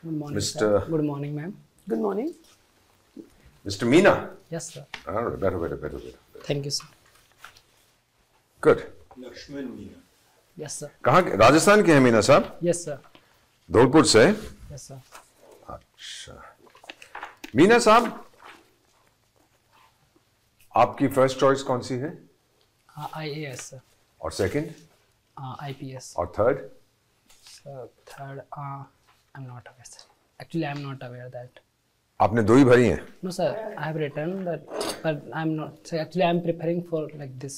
Good morning, Mr. sir. Good morning, ma'am. Good morning. Mr. Meena. Yes, sir. All right, better. Thank you, sir. Good. Lakshman Meena. Yes, sir. कहाँ राजस्थान के हैं मीना साहब? Yes, sir. Dholpur से? Yes, sir. अच्छा। मीना साहब, आपकी first choice कौन सी है? IAS, sir. और सेकंड? IPS. और third? Sir, third, I'm not aware, sir. Actually, I'm not aware that. आपने दो ही भरी हैं? No, sir. I have written that, but I'm not. So actually, I'm preparing for like this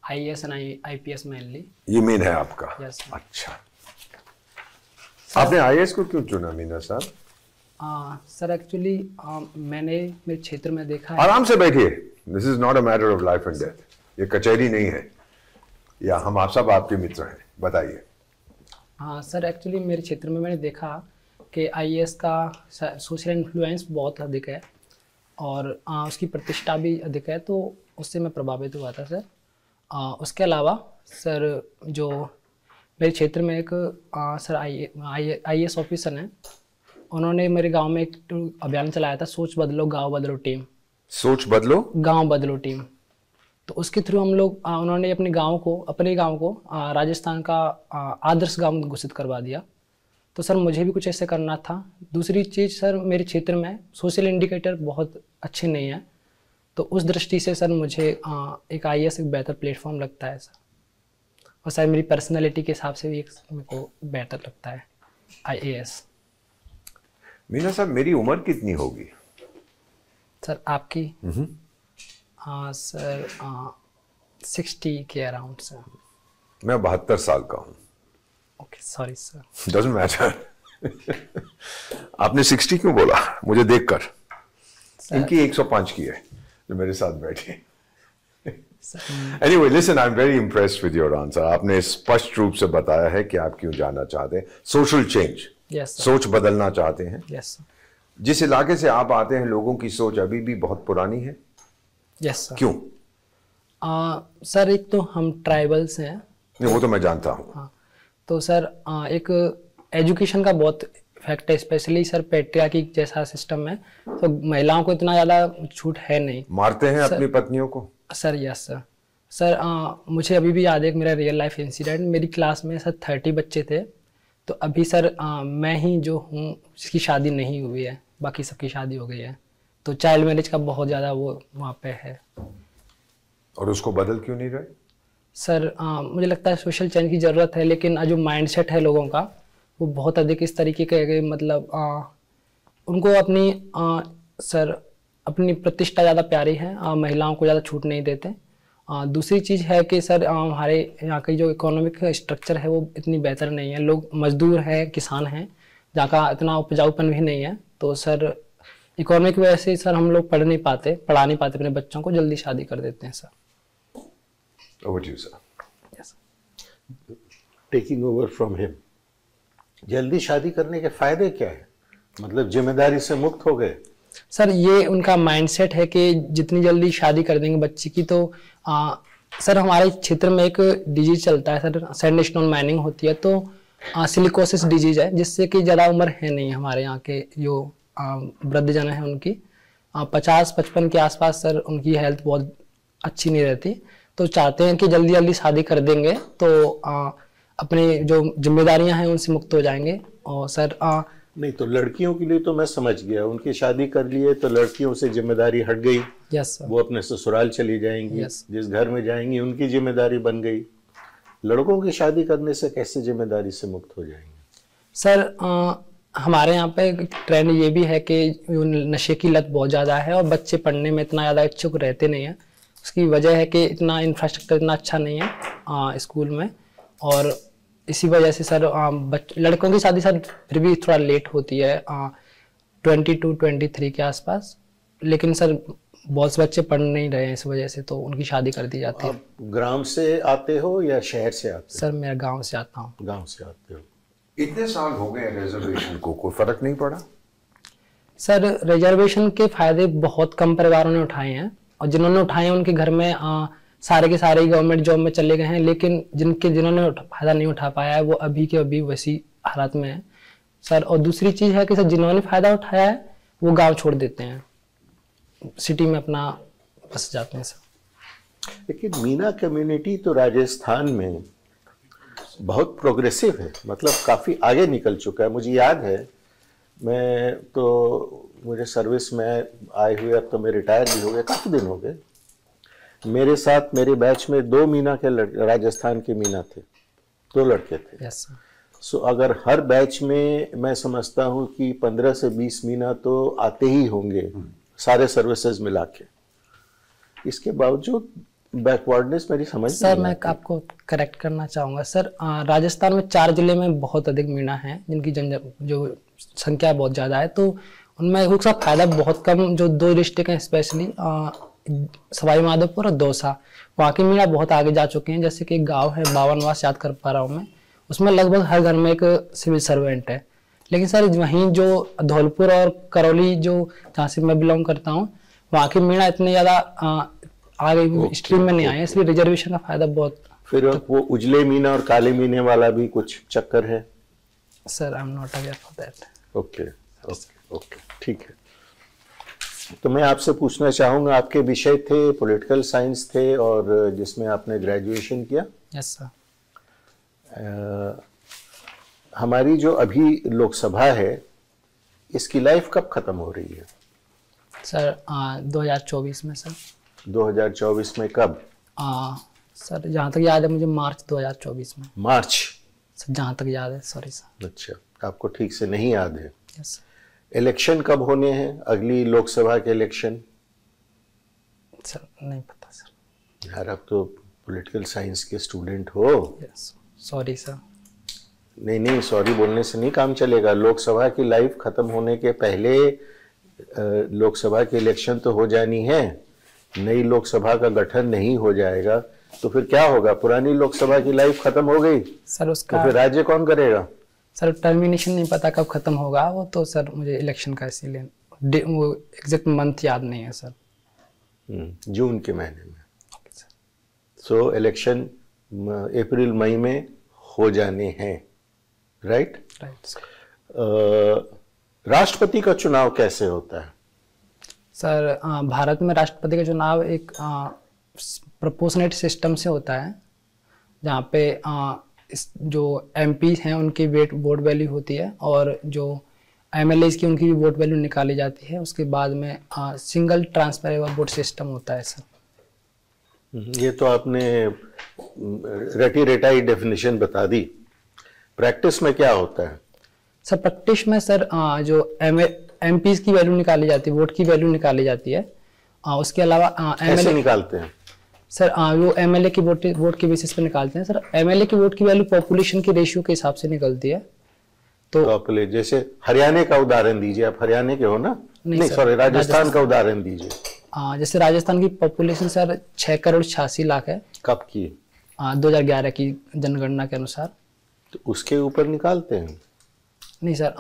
IAS and IPS mainly. ये main है आपका? Yes, sir. अच्छा। आपने IAS को क्यों चुना मीना साहब? सर एक्चुअली मैंने मेरे क्षेत्र में देखा है। आराम से बैठिए। This is not a matter of life and death. ये कचहरी नहीं है, या हम आप सब आपके मित्र हैं। बताइए। हाँ सर, एक्चुअली मेरे क्षेत्र में मैंने देखा कि IAS का सोशल इन्फ्लुएंस बहुत अधिक है और उसकी प्रतिष्ठा भी अधिक है, तो उससे मैं प्रभावित हुआ था सर। उसके अलावा सर जो मेरे क्षेत्र में एक सर IAS ऑफिसर हैं, उन्होंने मेरे गांव में एक अभियान चलाया था, सोच बदलो गांव बदलो टीम। सोच बदलो गांव बदलो टीम। तो उसके थ्रू हम लोग उन्होंने अपने गांव को राजस्थान का आदर्श गांव घोषित करवा दिया। तो सर मुझे भी कुछ ऐसे करना था। दूसरी चीज़ सर, मेरे क्षेत्र में सोशल इंडिकेटर बहुत अच्छे नहीं हैं, तो उस दृष्टि से सर मुझे एक IAS एक बेहतर प्लेटफॉर्म लगता है सर। और सर मेरी पर्सनैलिटी के हिसाब से भी एक मेरे को बेहतर लगता है IAS। मीना साहब, मेरी उम्र कितनी होगी? सर आपकी? हाँ सर, 60 के अराउंड सर। मैं 72 साल का हूँ। Okay, sorry sir. Doesn't matter. आपने 60 क्यों बोला मुझे देखकर? इनकी 105 की है जो मेरे साथ बैठे। Anyway, listen, I'm very impressed with your answer. आपने स्पष्ट रूप से बताया है कि आप क्यों जानना चाहते हैं। सोशल चेंज, सोच बदलना चाहते हैं। यस। जिस इलाके से आप आते हैं, लोगों की सोच अभी भी बहुत पुरानी है। Yes sir. क्यों? सर एक तो हम ट्राइबल्स हैं। नहीं, वो तो मैं जानता हूँ। हाँ, तो सर एक एजुकेशन का बहुत इफेक्ट है, स्पेशली सर पैट्रियार्की जैसा सिस्टम है, तो महिलाओं को इतना ज़्यादा छूट है नहीं। मारते हैं अपनी पत्नियों को? Sir yes sir. सर मुझे अभी भी याद है एक मेरा रियल लाइफ इंसिडेंट। मेरी क्लास में सर 30 बच्चे थे, तो अभी सर मैं ही जो हूँ जिसकी शादी नहीं हुई है, बाकी सबकी शादी हो गई है। तो चाइल्ड मैरिज का बहुत ज़्यादा वो वहाँ पे है। और उसको बदल क्यों नहीं रहे? सर मुझे लगता है सोशल चेंज की ज़रूरत है, लेकिन जो माइंडसेट है लोगों का वो बहुत अधिक इस तरीके का है कि मतलब उनको अपनी सर अपनी प्रतिष्ठा ज़्यादा प्यारी है, महिलाओं को ज़्यादा छूट नहीं देते। दूसरी चीज़ है कि सर हमारे यहाँ की जो इकोनॉमिक स्ट्रक्चर है वो इतनी बेहतर नहीं है। लोग मजदूर हैं, किसान हैं, जहाँ का इतना उपजाऊपन भी नहीं है। तो सर इकोनॉमिक वजह से सर हम लोग पढ़ा नहीं पाते अपने बच्चों को, जल्दी शादी कर देते हैं sir. Over to you, sir. Yes. Taking over from him, जल्दी शादी करने के फायदे क्या है? मतलब जिम्मेदारी से मुक्त हो गए? सर ये उनका माइंडसेट है कि जितनी जल्दी शादी कर देंगे बच्ची की, तो सर हमारे क्षेत्र में एक डिजीज चलता है सर, सैंडस्टोन माइनिंग होती है, तो सिलिकोसिस डिजीज है, जिससे कि ज़्यादा उम्र है नहीं हमारे यहाँ के जो वृद्धजन है उनकी 50-55 के आसपास सर उनकी हेल्थ बहुत अच्छी नहीं रहती। तो चाहते हैं कि जल्दी जल्दी शादी कर देंगे तो अपनी जो जिम्मेदारियां हैं उनसे मुक्त हो जाएंगे। और सर नहीं, तो लड़कियों के लिए तो मैं समझ गया, उनकी शादी कर लिए तो लड़कियों से जिम्मेदारी हट गई। Yes sir. वो अपने ससुराल चली जाएंगी। यस। जिस घर में जाएंगी उनकी जिम्मेदारी बन गई। लड़कों की शादी करने से कैसे जिम्मेदारी से मुक्त हो जाएंगे? सर हमारे यहाँ पे ट्रेंड ये भी है कि नशे की लत बहुत ज़्यादा है और बच्चे पढ़ने में इतना ज़्यादा इच्छुक रहते नहीं हैं। उसकी वजह है कि इतना इंफ्रास्ट्रक्चर इतना अच्छा नहीं है स्कूल में, और इसी वजह से सर लड़कों की शादी सर फिर भी थोड़ा लेट होती है 22-23 के आसपास, लेकिन सर बहुत से बच्चे पढ़ नहीं रहे हैं, इस वजह से तो उनकी शादी कर दी जाती है। आप ग्राम से आते हो या शहर से आते हो? सर मैं गांव से आता हूँ। गांव से आते हो। इतने साल हो गए रिजर्वेशन को, कोई फर्क नहीं पड़ा? सर रिजर्वेशन के फायदे बहुत कम परिवारों ने उठाए हैं, और जिन्होंने उठाए हैं उनके घर में सारे के सारे गवर्नमेंट जॉब में चले गए हैं, लेकिन जिन्होंने फायदा नहीं उठा पाया है वो अभी के अभी वैसी हालत में है। सर और दूसरी चीज है कि सर जिन्होंने फायदा उठाया है वो गांव छोड़ देते हैं, सिटी में अपना बस जाते हैं सर। लेकिन मीना कम्युनिटी तो राजस्थान में बहुत प्रोग्रेसिव है, मतलब काफ़ी आगे निकल चुका है। मुझे याद है, मैं तो मुझे सर्विस में आए हुए अब तो मैं रिटायर भी हो गए, काफ़ी दिन हो गए। मेरे साथ मेरे बैच में 2 मीना के राजस्थान के मीना थे, 2 लड़के थे। Yes sir. सो अगर हर बैच में मैं समझता हूँ कि 15 से 20 मीना तो आते ही होंगे सारे सर्विसेज मिला के, इसके बावजूद बैकवर्डनेस मेरी समझ में सर नहीं मैं आती। आपको करेक्ट करना चाहूँगा सर, राजस्थान में 4 जिले में बहुत अधिक मीना हैं जिनकी जो संख्या बहुत ज़्यादा है, तो उनमें उसका फायदा बहुत कम, जो 2 डिस्ट्रिक्ट हैं स्पेशली सवाई माधोपुर और दौसा, वहाँ की मीना बहुत आगे जा चुके हैं। जैसे कि एक गाँव है बावनवास, याद कर पा रहा हूँ मैं, उसमें लगभग हर घर में एक सिविल सर्वेंट है। लेकिन सर वहीं जो धौलपुर और करौली, जो जहाँ से मैं बिलोंग करता हूँ, वहाँ की मीना इतने ज़्यादा आगे स्ट्रीम में नहीं आए, इसलिए रिजर्वेशन का फायदा बहुत। फिर वो उजले मीना और काले मीने वाला भी कुछ चक्कर है? Sir I am not aware for that. Okay okay okay, ठीक है। तो मैं आपसे पूछना चाहूँगा, आपके विषय थे पॉलिटिकल साइंस थे और जिसमें आपने ग्रेजुएशन किया। Yes sir. हमारी जो अभी लोकसभा है इसकी लाइफ कब खत्म हो रही है? सर 2024 में सर। 2024 में कब? सर जहाँ तक याद है मुझे मार्च 2024 में। मार्च? सर जहाँ तक याद है, सॉरी सर। अच्छा, आपको ठीक से नहीं याद है। यस। इलेक्शन कब होने हैं, अगली लोकसभा के इलेक्शन? सर नहीं पता सर। यार आप तो पॉलिटिकल साइंस के स्टूडेंट हो। Yes sorry sir. नहीं नहीं, सॉरी बोलने से नहीं काम चलेगा। लोकसभा की लाइफ खत्म होने के पहले लोकसभा की इलेक्शन तो हो जानी है। नई लोकसभा का गठन नहीं हो जाएगा तो फिर क्या होगा? पुरानी लोकसभा की लाइफ खत्म हो गई सर, उसका तो फिर राज्य कौन करेगा? सर टर्मिनेशन नहीं पता कब खत्म होगा वो, तो सर मुझे इलेक्शन का इसीलिए वो एग्जैक्ट मंथ याद नहीं है सर। जून के महीने में। Okay sir. So election April मई में हो जाने हैं, राइट? Right sir. राष्ट्रपति का चुनाव कैसे होता है? सर भारत में राष्ट्रपति का चुनाव एक प्रोपोर्शनेट सिस्टम से होता है, जहाँ पे जो एमपी हैं उनकी वोट वैल्यू होती है और जो एमएलएज की उनकी भी वोट वैल्यू निकाली जाती है। उसके बाद में सिंगल ट्रांसफरेबल वोट सिस्टम होता है सर। ये तो आपने रटी रटाई डेफिनेशन बता दी। प्रैक्टिस में क्या होता है? सर प्रैक्टिस में सर जो एमपीज की वैल्यू निकाली जाती है, वोट की वैल्यू निकाली जाती है। उसके अलावा कैसे एमएलए निकालते हैं? सर वो एमएलए की वोट के बेसिस पे निकालते हैं सर। एमएलए की वोट की वैल्यू पॉपुलेशन के रेशियो के हिसाब से निकलती है। तो जैसे हरियाणा का उदाहरण दीजिए, आप हरियाणा के हो ना? नहीं सर, सॉरी, राजस्थान का उदाहरण दीजिए। जैसे राजस्थान की पॉपुलेशन सर 6,86,00,000 है। कब की? 2011 की जनगणना के अनुसार। तो उसके ऊपर निकालते हैं? नहीं सर,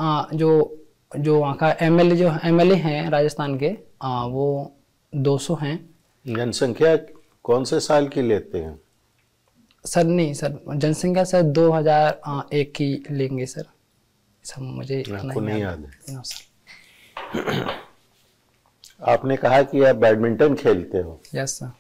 जो वहाँ का एमएलए हैं राजस्थान के, वो 200 हैं। जनसंख्या कौन से साल की लेते हैं? सर नहीं सर, जनसंख्या सर 2001 की लेंगे सर। सर मुझे आपको नहीं याद है? No sir. आपने कहा कि आप बैडमिंटन खेलते हो। Yes sir.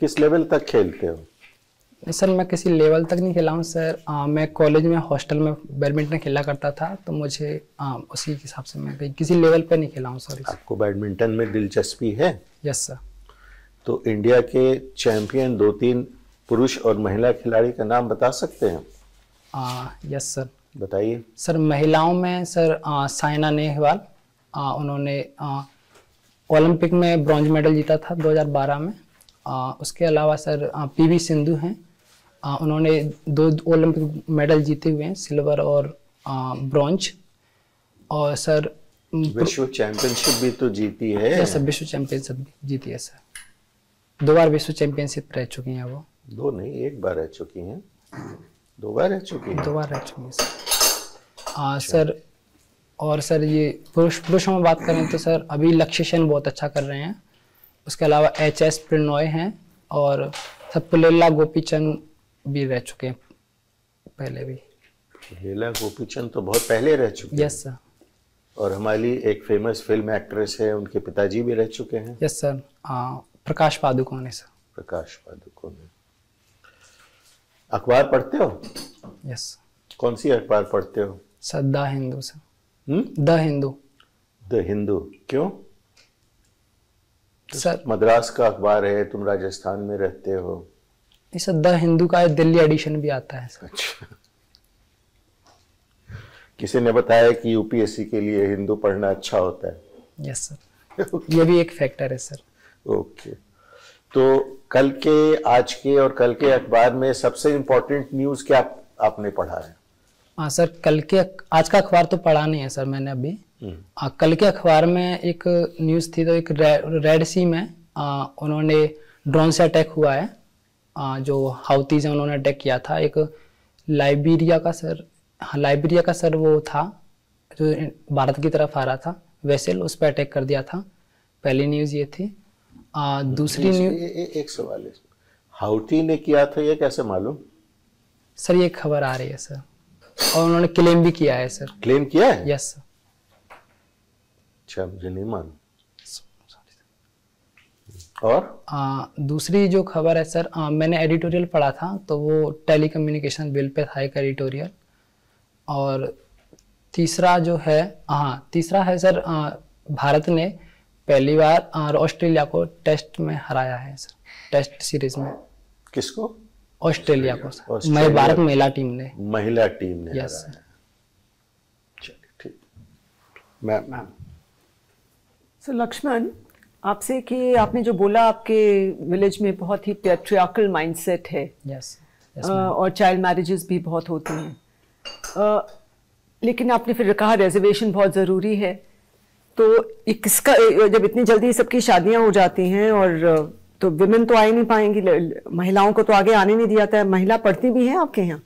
किस लेवल तक खेलते हो? नहीं सर, मैं किसी लेवल तक नहीं खेला हूँ सर। मैं कॉलेज में हॉस्टल में बैडमिंटन खेला करता था, तो मुझे उसी के हिसाब से मैं किसी लेवल पे नहीं खेला हूँ सर। आपको बैडमिंटन में दिलचस्पी है? Yes sir. तो इंडिया के चैंपियन 2-3 पुरुष और महिला खिलाड़ी का नाम बता सकते हैं? Yes sir. बताइए। सर महिलाओं में सर साइना नेहवाल, उन्होंने ओलंपिक में ब्रॉन्ज मेडल जीता था 2012 में। उसके अलावा सर पीवी सिंधु हैं, उन्होंने 2 ओलंपिक मेडल जीते हुए हैं, सिल्वर और ब्रॉन्ज। और सर विश्व चैंपियनशिप भी तो जीती है। यस सर, विश्व चैंपियनशिप भी जीती है सर। 2 बार विश्व चैंपियनशिप रह चुकी हैं वो। 2 नहीं, 1 बार रह चुकी हैं। 2 बार रह चुकी हैं? 2 बार रह चुकी हैं सर। सर और सर ये पुरुषों में बात करें तो सर अभी लक्ष्य सेन बहुत अच्छा कर रहे हैं। उसके अलावा HS प्रणॉय हैं और सर पुलेला गोपीचंद भी रह चुके हैं पहले भी। लीला गोपीचंद तो बहुत पहले रह चुके हैं। Yes sir. और हमारी एक फेमस फिल्म एक्ट्रेस है, उनके पिताजी भी रह चुके हैं। यस सर, प्रकाश पादुकोण है सर। प्रकाश पादुकोण। अखबार पढ़ते हो? यस। कौन सी अखबार पढ़ते हो? Sir the Hindu sir. The Hindu. The Hindu क्यों? सर मद्रास का अखबार है, तुम राजस्थान में रहते हो। सर द हिंदू का दिल्ली एडिशन भी आता है सर। अच्छा। किसी ने बताया कि यूपीएससी के लिए हिंदू पढ़ना अच्छा होता है। यस सर, ये भी एक फैक्टर है सर। ओके, तो कल के, आज के और कल के अखबार में सबसे इम्पोर्टेंट न्यूज़ क्या आपने पढ़ा है? हाँ सर, आज का अखबार तो पढ़ा नहीं है सर मैंने अभी। कल के अखबार में एक न्यूज़ थी, तो एक रेड सी में उन्होंने ड्रोन से अटैक हुआ है, जो हाउतीज हैं उन्होंने अटैक किया था। एक लाइबेरिया का सर वो था जो भारत की तरफ आ रहा था वेसल, उस पर अटैक कर दिया था। पहली न्यूज़ ये थी। दूसरी न्यूज़, एक सवाल है, हाउती ने किया था ये कैसे मालूम? सर ये खबर आ रही है सर, और उन्होंने क्लेम भी किया है सर। क्लेम किया है? Yes sir. अच्छा, मुझे नहीं मालूम। और दूसरी जो खबर है सर, मैंने एडिटोरियल पढ़ा था, तो वो टेलीकम्युनिकेशन बिल पे था एक एडिटोरियल। और तीसरा जो है, तीसरा है सर, भारत ने पहली बार ऑस्ट्रेलिया को टेस्ट में हराया है सर, टेस्ट सीरीज में। किसको? ऑस्ट्रेलिया को सर। भारत महिला टीम ने यस। चलिए ठीक। मैम सर लक्ष्मण, आपसे कि आपने जो बोला आपके विलेज में बहुत ही पैट्रियार्कल माइंडसेट है। यस। और चाइल्ड मैरिजेस भी बहुत होती हैं, लेकिन आपने फिर कहा रिजर्वेशन बहुत ज़रूरी है। तो ये किसका, जब इतनी जल्दी सबकी शादियां हो जाती हैं और तो विमेन तो आ ही नहीं पाएंगी, महिलाओं को तो आगे आने नहीं दिया जाता है। महिला पढ़ती भी हैं आपके यहाँ?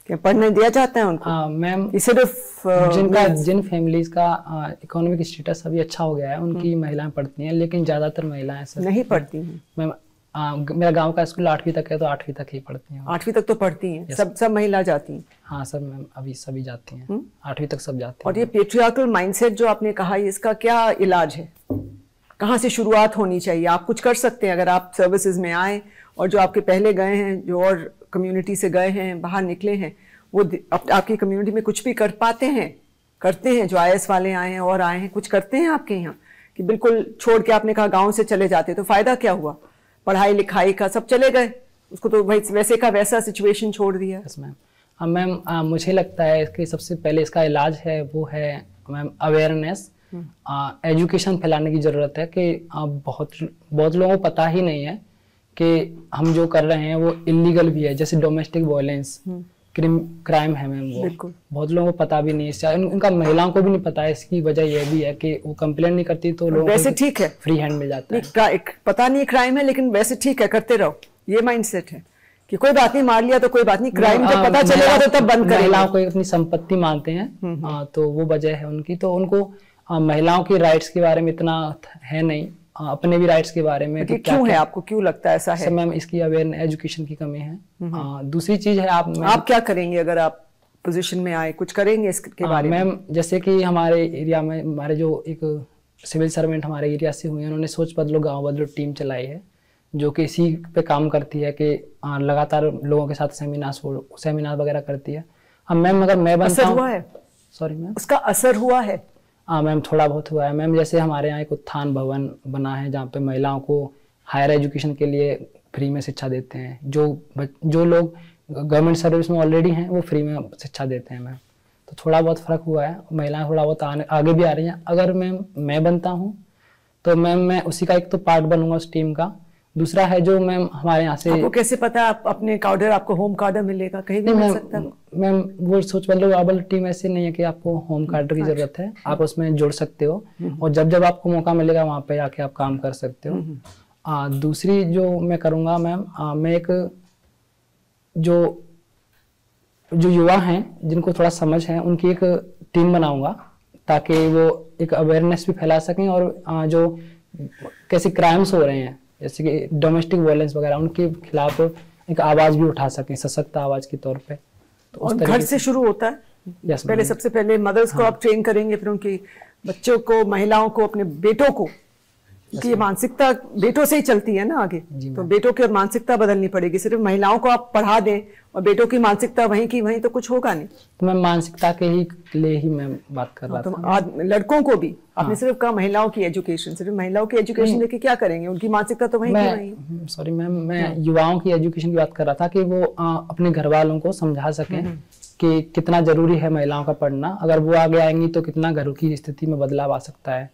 क्या पढ़ने दिया जाता है उनको? मैम, सिर्फ जिन फैमिलीज का इकोनॉमिक स्टेटस अभी अच्छा हो गया है उनकी महिलाएं पढ़ती हैं, लेकिन ज्यादातर महिलाएं सर नहीं पढ़ती हैं। मैम, मेरा गांव का स्कूल 8वीं तक है, तो 8वीं तक ही पढ़ती हैं। 8वीं तक तो पढ़ती हैं? सब महिला जाती हैं? हाँ सर मैम, अभी सभी जाती हैं, 8वीं तक सब जाती हैं। और ये पेट्रियार्कल माइंडसेट जो आपने कहा, इसका क्या इलाज है? कहाँ से शुरुआत होनी चाहिए? आप कुछ कर सकते हैं अगर आप सर्विसेज में आए, और जो आपके पहले गए हैं, जो और कम्युनिटी से गए हैं, बाहर निकले हैं, वो आपकी कम्युनिटी में कुछ भी कर पाते हैं, करते हैं? जो IAS वाले आए हैं और आए हैं, कुछ करते हैं आपके यहाँ? कि बिल्कुल छोड़ के आपने कहा गाँव से चले जाते, तो फायदा क्या हुआ? पढ़ाई लिखाई का सब चले गए, उसको तो भाई वैसे का वैसा सिचुएशन छोड़ दिया। Yes ma'am. मैम, मुझे लगता है कि सबसे पहले इसका इलाज है, वो है मैम अवेयरनेस, एजुकेशन फैलाने की ज़रूरत है। कि बहुत लोगों को पता ही नहीं है कि हम जो कर रहे हैं वो इलीगल भी है, जैसे डोमेस्टिक वायलेंस क्राइम है मैम, वो बहुत लोगों को पता भी नहीं है। उनका महिलाओं को भी नहीं पता है। इसकी वजह यह भी है कि वो कंप्लेंट नहीं करती, तो लोगों वैसे ठीक है, फ्री हैंड मिल जाता है। पता नहीं क्राइम है, लेकिन वैसे ठीक है, करते रहो, ये माइंडसेट है कि कोई बात नहीं, मार लिया तो कोई बात नहीं, क्राइम जब पता चलेगा तो तब बंद करेंगे। महिलाओं को अपनी संपत्ति मानते हैं, तो वो वजह है उनकी। तो उनको महिलाओं की राइट्स के बारे में इतना है नहीं, अपने भी राइट्स के बारे में। क्यों है, आपको क्यों लगता है ऐसा है? मैम, इसकी अवेयरनेस, एजुकेशन की कमी है। दूसरी चीज है, आप क्या करेंगे अगर आप पोजीशन में आए? कुछ करेंगे इसके बारे में? मैम, जैसे कि हमारे एरिया में हमारे जो एक सिविल सर्वेंट हमारे एरिया से हुए हैं, उन्होंने सोच बदलो गाँव बदलो टीम चलाई है, जो कि इसी पे काम करती है कि लगातार लोगों के साथ सेमिनार वगैरह करती है। मैम, अगर मैं बनता हूँ, हुआ है? सॉरी मैम, उसका असर हुआ है? हाँ मैम, थोड़ा बहुत हुआ है मैम। जैसे हमारे यहाँ एक उत्थान भवन बना है, जहाँ पे महिलाओं को हायर एजुकेशन के लिए फ्री में शिक्षा देते हैं। जो लोग गवर्नमेंट सर्विस में ऑलरेडी हैं, वो फ्री में शिक्षा देते हैं मैम। तो थोड़ा बहुत फ़र्क हुआ है, महिलाएं थोड़ा बहुत आगे भी आ रही हैं। अगर मैं बनता हूँ तो मैम, मैं उसी का एक तो पार्ट बनूंगा उस टीम का। दूसरा है जो मैम हमारे यहाँ से, आपको कैसे पता आप अपने काउडर, आपको होम कार्डर मिलेगा? कहीं भी मिल सकता है मैम। वो सोच बदलो ग्लोबल टीम ऐसी नहीं है कि आपको होम कार्डर की जरूरत है, आप उसमें जुड़ सकते हो, और जब जब आपको मौका मिलेगा वहाँ पे आके आप काम कर सकते हो। दूसरी जो मैं करूँगा मैम, मैं एक जो युवा हैं जिनको थोड़ा समझ है, उनकी एक टीम बनाऊंगा, ताकि वो एक अवेयरनेस भी फैला सकें, और जो कैसे क्राइम्स हो रहे हैं, जैसे कि डोमेस्टिक वायलेंस वगैरह, उनके खिलाफ एक आवाज़ भी उठा सकें, सशक्त आवाज़ के तौर पे। तो और घर से शुरू होता है। Yes, पहले ma'am. सबसे पहले मदर्स को आप ट्रेन करेंगे, फिर उनकी बच्चों को, महिलाओं को, अपने बेटों को, क्योंकि ये मानसिकता बेटों से ही चलती है ना आगे, तो बेटों की मानसिकता बदलनी पड़ेगी। सिर्फ महिलाओं को आप पढ़ा दें और बेटों की मानसिकता वहीं की वहीं, तो कुछ होगा नहीं। तो मैं मानसिकता के ही लिए ही मैं बात कर रहा तो था। लड़कों को भी आपने सिर्फ कहा महिलाओं की एजुकेशन, सिर्फ महिलाओं की एजुकेशन लेके क्या करेंगे, उनकी मानसिकता तो वहीं की वहीं। सॉरी मैम, मैं युवाओं की एजुकेशन की बात कर रहा था कि वो अपने घर वालों को समझा सकें कि कितना जरूरी है महिलाओं का पढ़ना। अगर वो आगे आएंगी तो कितना घरों की स्थिति में बदलाव आ सकता है।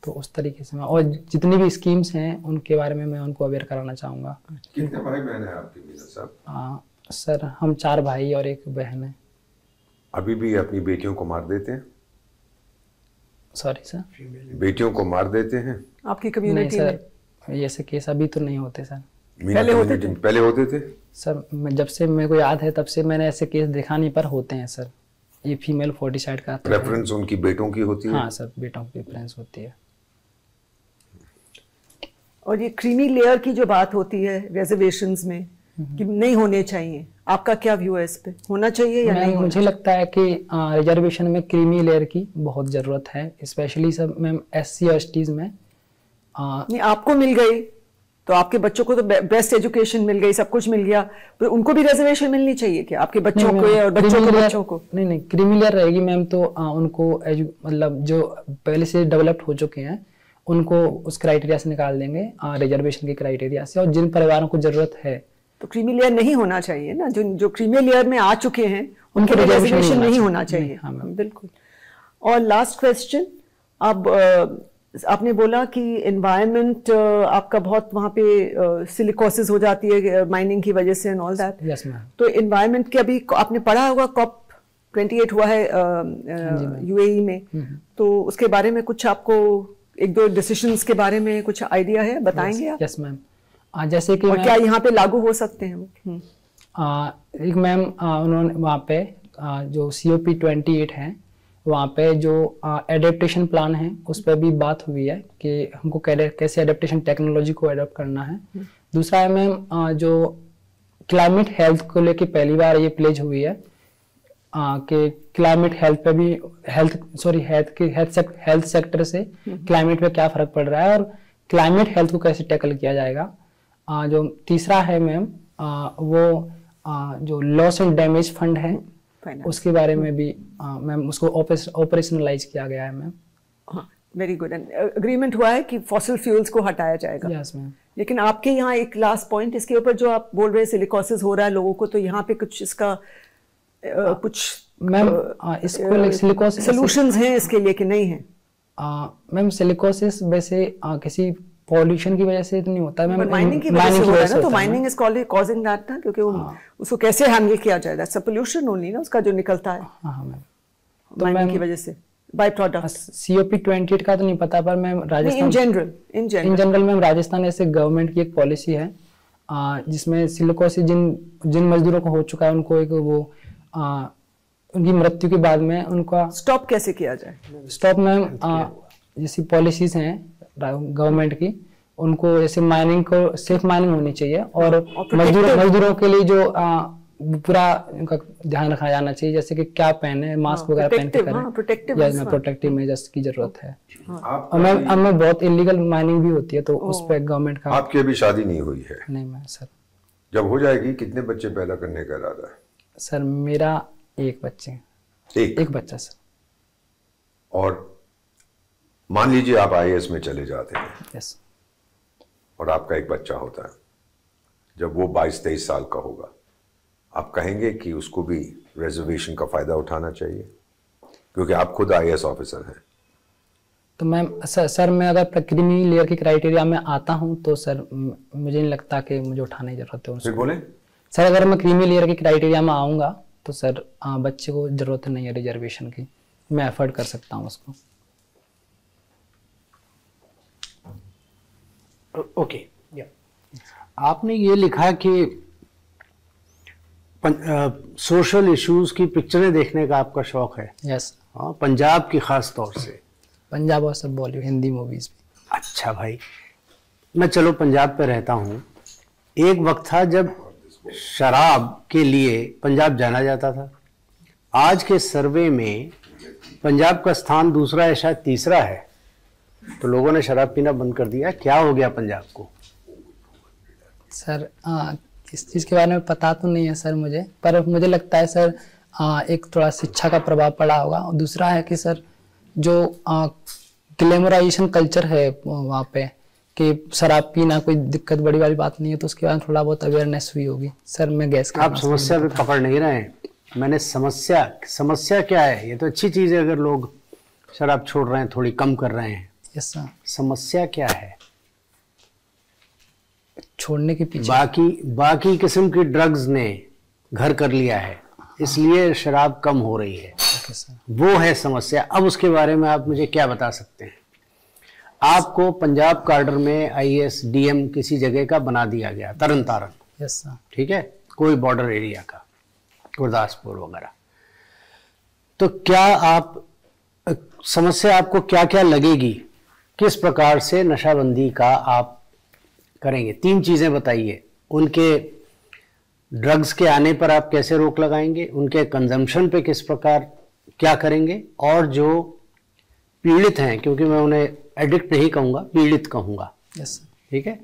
तो उस तरीके से मैं, और जितनी भी स्कीम्स हैं उनके बारे में मैं उनको अवेयर कराना चाहूँगा। कितने भाई बहन है आपके मीना साहब? सर हम 4 भाई और 1 बहन है। अभी भी अपनी बेटियों को मार देते हैं? सॉरी सर, बेटियों को मार देते हैं? आपकी नहीं कम्युनिटी में? सर, ऐसे केस अभी तो नहीं होते सर। पहले होते थे? पहले होते थे सर। जब से मेरे को याद है तब से मैंने ऐसे केस देखा नहीं, पर होते हैं सर। ये फीमेल फोर्टिसाइड का प्रेफरेंस उनकी बेटों की होती है? हाँ सर, बेटों की प्रेफरेंस होती है। और ये क्रीमी लेयर की जो बात होती है रिजर्वेशंस में कि नहीं होने चाहिए, आपका क्या व्यू है इस पे? होना चाहिए या नहीं? मुझे लगता है कि रिजर्वेशन में क्रीमी लेयर की बहुत जरूरत है, स्पेशली सब मैम SC और STs में। नहीं, आपको मिल गई तो आपके बच्चों को तो बेस्ट एजुकेशन मिल गई, सब कुछ मिल गया, तो उनको भी रिजर्वेशन मिलनी चाहिए क्या, आपके बच्चों को और बच्चों के बच्चों को? नहीं, क्रीमी लेयर रहेगी मैम, तो उनको मतलब जो पहले से डेवलप्ड हो चुके हैं उनको उस क्राइटेरिया से निकाल देंगे, रिजर्वेशन के क्राइटेरिया से। और जिन परिवारों को जरूरत है, तो क्रीमी लेयर नहीं होना चाहिए ना, जो क्रीमी लेयर में आ चुके हैं उनके रिजर्वेशन नहीं होना चाहिए। हाँ, बिल्कुल। और लास्ट क्वेश्चन, अब आपने बोला कि एनवायरनमेंट आपका बहुत वहाँ पे सिलिकोसिस हो जाती है माइनिंग की वजह से and all that. Yes ma'am. तो एनवायरनमेंट के अभी आपने पढ़ा होगा COP28 हुआ है UAE में, तो उसके बारे में कुछ आपको 1-2 डिसीजंस के बारे में कुछ आइडिया है, बताएंगे आप? Yes ma'am. जैसे कि और क्या यहाँ पे लागू हो सकते हैं वो? एक मैम उन्होंने वहाँ पे जो COP28 है वहाँ पे जो एडेप्टेशन प्लान है उस पर भी बात हुई है कि हमको कैसे एडेप्टेशन टेक्नोलॉजी को एडॉप्ट करना है। दूसरा है मैम जो क्लाइमेट हेल्थ को लेके पहली बार ये प्लेज हुई है कि क्लाइमेट हेल्थ पे भी हेल्थ सेक्टर से क्लाइमेट पे क्या फर्क पड़ रहा है और क्लाइमेट हेल्थ को कैसे टैकल किया जाएगा। जो तीसरा है मैम वो जो लॉस एंड डैमेज फंड है उसके बारे में भी मैम उसको ऑपरेशनलाइज किया गया है ma'am. Very good. And agreement हुआ है कि फॉसिल फ्यूल्स को हटाया जाएगा। Yes ma'am. लेकिन आपके यहाँ एक लास्ट पॉइंट इसके ऊपर जो आप बोल रहे हैं सिलिकोसिस हो रहा है लोगों को, तो यहाँ पे कुछ इसका कुछ मैम इसको सिलिकोसिस सॉल्यूशंस हैं इसके लिए कि नहीं है? मैम सिलिकोसिस वैसे किसी पॉल्यूशन की वजह से तो नहीं होता है मैम, माइनिंग की वजह से हो रहा है ना, तो माइनिंग इज कॉजिंग दैट ना, क्योंकि उसको कैसे हैंडल किया जाए, दैट्स अ पोल्यूशन ओनली ना, उसका जो निकलता है। हाँ मैम, तो माइनिंग की वजह से बाय प्रोडक्ट। COP28 का तो नहीं पता, पर ma'am Rajasthan in general ma'am Rajasthan ऐसे गवर्नमेंट की एक पॉलिसी है जिसमें सिलिकोसिस जिन मजदूरों को हो चुका है उनको एक वो उनकी मृत्यु के बाद में उनका स्टॉप कैसे किया जाए? स्टॉप मैम जैसी पॉलिसीज हैं गवर्नमेंट की, उनको ऐसे माइनिंग को सेफ माइनिंग होनी चाहिए और मजदूरों के लिए जो पूरा उनका ध्यान रखा जाना चाहिए, जैसे कि क्या पहने, मास्क वगैरह पहन के करें, प्रोटेक्टिव मेजर्स की जरूरत है। और मैम बहुत इलीगल माइनिंग भी होती है, तो उस पर गवर्नमेंट का। आपकी अभी शादी नहीं हुई है? नहीं मैम सर। जब हो जाएगी कितने बच्चे पैदा करने का इरादा है? सर मेरा एक बच्चा सर। और मान लीजिए आप IAS में चले जाते हैं, यस, और आपका एक बच्चा होता है, जब वो 22-23 साल का होगा, आप कहेंगे कि उसको भी रिजर्वेशन का फायदा उठाना चाहिए क्योंकि आप खुद IAS ऑफिसर हैं? तो मैम सर मैं अगर क्रीमी लेयर की क्राइटेरिया में आता हूं तो सर मुझे नहीं लगता कि मुझे उठाने की जरूरत है उसको। फिर बोले सर अगर मैं क्रीमी लेयर की क्राइटेरिया में आऊंगा तो सर बच्चे को जरूरत नहीं है रिजर्वेशन की, मैं एफर्ड कर सकता हूँ उसको। ओके, आपने ये लिखा कि सोशल इश्यूज की पिक्चरें देखने का आपका शौक है। यस। हाँ, पंजाब की खास तौर से। पंजाब और सब बॉलीवुड हिंदी मूवीज भी। अच्छा भाई, मैं चलो पंजाब पे रहता हूँ। एक वक्त था जब शराब के लिए पंजाब जाना जाता था। आज के सर्वे में पंजाब का स्थान दूसरा या शायद तीसरा है। तो लोगों ने शराब पीना बंद कर दिया। क्या हो गया पंजाब को? सर इस चीज़ के बारे में पता तो नहीं है सर मुझे, पर मुझे लगता है सर एक थोड़ा शिक्षा का प्रभाव पड़ा होगा। और दूसरा है कि सर जो ग्लैमराइजेशन कल्चर है वहाँ पे कि शराब पीना कोई दिक्कत बड़ी वाली बात नहीं है, तो उसके बाद थोड़ा बहुत अवेयरनेस हुई होगी सर। मैं गैस आप समस्या पे पकड़ नहीं रहे हैं। मैंने समस्या क्या है? ये तो अच्छी चीज़ है अगर लोग शराब छोड़ रहे हैं, थोड़ी कम कर रहे हैं। Yes sir. समस्या क्या है? छोड़ने के पीछे बाकी किस्म की ड्रग्स ने घर कर लिया है, इसलिए शराब कम हो रही है। Okay sir. वो है समस्या। अब उसके बारे में आप मुझे क्या बता सकते हैं? आपको पंजाब कार्डर में IAS DM किसी जगह का बना दिया गया, तरन तारण। Yes sir. ठीक है, कोई बॉर्डर एरिया का, गुरदासपुर वगैरह। तो क्या आप समस्या आपको क्या क्या लगेगी? किस प्रकार से नशाबंदी का आप करेंगे? 3 चीजें बताइए। उनके ड्रग्स के आने पर आप कैसे रोक लगाएंगे, उनके कंजम्पशन पे किस प्रकार क्या करेंगे, और जो पीड़ित हैं, क्योंकि मैं उन्हें एडिक्ट नहीं कहूँगा, पीड़ित कहूँगा। Yes sir. ठीक है,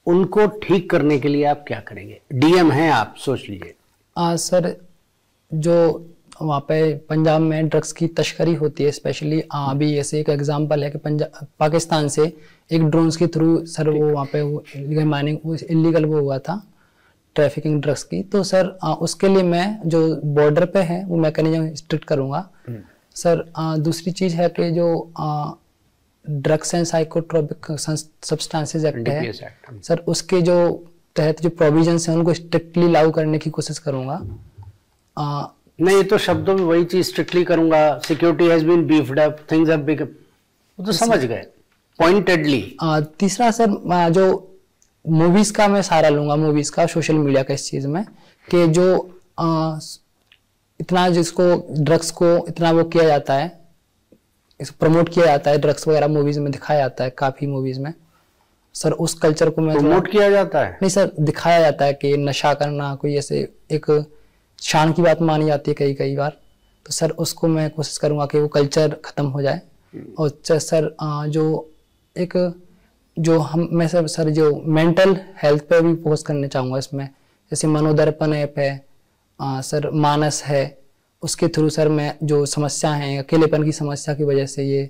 उनको ठीक करने के लिए आप क्या करेंगे? DM हैं आप, सोच लीजिए। सर जो वहाँ पे पंजाब में ड्रग्स की तस्करी होती है, स्पेशली अभी ऐसे एक एग्जांपल है कि पाकिस्तान से एक ड्रोन्स के थ्रू सर वो वहाँ पे वो इलीगल माइनिंग, इलीगल वो हुआ था ट्रैफिकिंग ड्रग्स की। तो सर उसके लिए मैं जो बॉर्डर पे है वो मैकेनिज्म स्ट्रिक्ट करूँगा सर। दूसरी चीज़ है कि जो drugs and psychotropic substances act है सर, उसके जो तहत जो प्रोविजंस हैं उनको स्ट्रिक्टली लागू करने की कोशिश करूँगा। नहीं, तो शब्दों में वही चीज स्ट्रिक्टली करूंगा। Security has been beefed up, things have become, वो तो समझ गए पॉइंटेडली। तीसरा सर जो मूवीज का मैं सहारा लूंगा, मूवीज का, सोशल मीडिया का इस चीज में कि जो इतना जिसको ड्रग्स को इतना वो किया जाता है, इसको प्रमोट किया जाता है, ड्रग्स वगैरह मूवीज में दिखाया जाता है, काफी मूवीज में सर उस कल्चर को मैं प्रमोट किया जाता है। नहीं सर, दिखाया जाता है कि नशा करना कोई ऐसे एक शान की बात मानी जाती है कई बार। तो सर उसको मैं कोशिश करूंगा कि वो कल्चर खत्म हो जाए। और सर जो एक जो मैं सर जो मेंटल हेल्थ पे भी फोकस करना चाहूँगा इसमें, जैसे मनोदर्पण ऐप है सर, मानस है, उसके थ्रू सर मैं जो समस्या है अकेलेपन की समस्या की वजह से ये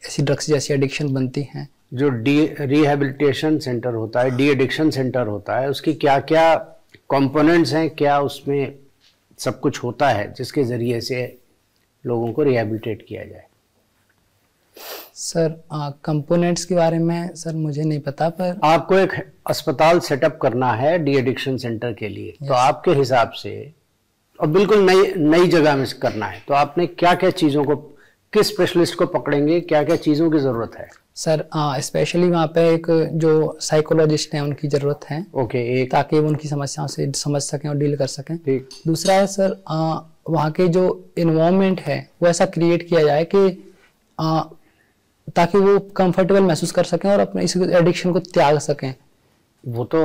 ऐसी ड्रग्स जैसी एडिक्शन बनती हैं। जो रिहेबिलिटेशन सेंटर होता है, डी एडिक्शन सेंटर होता है, उसकी क्या क्या कंपोनेंट्स हैं, क्या उसमें सब कुछ होता है जिसके जरिए से लोगों को रिहेबिलिटेट किया जाए? सर कंपोनेंट्स के बारे में सर मुझे नहीं पता, पर आपको एक अस्पताल सेटअप करना है डी एडिक्शन सेंटर के लिए। तो आपके हिसाब से, और बिल्कुल नई जगह में करना है, तो आपने क्या क्या चीज़ों को, किस स्पेशलिस्ट को पकड़ेंगे, क्या क्या चीज़ों की ज़रूरत है? सर स्पेशली वहाँ पे एक जो साइकोलॉजिस्ट हैं उनकी ज़रूरत है। ओके, एक ताकि वो उनकी समस्याओं से समझ सकें और डील कर सकें। ठीक। दूसरा है सर वहाँ के जो इन्वायरमेंट है वो ऐसा क्रिएट किया जाए कि ताकि वो कंफर्टेबल महसूस कर सकें और अपने इस एडिक्शन को त्याग सकें। वो तो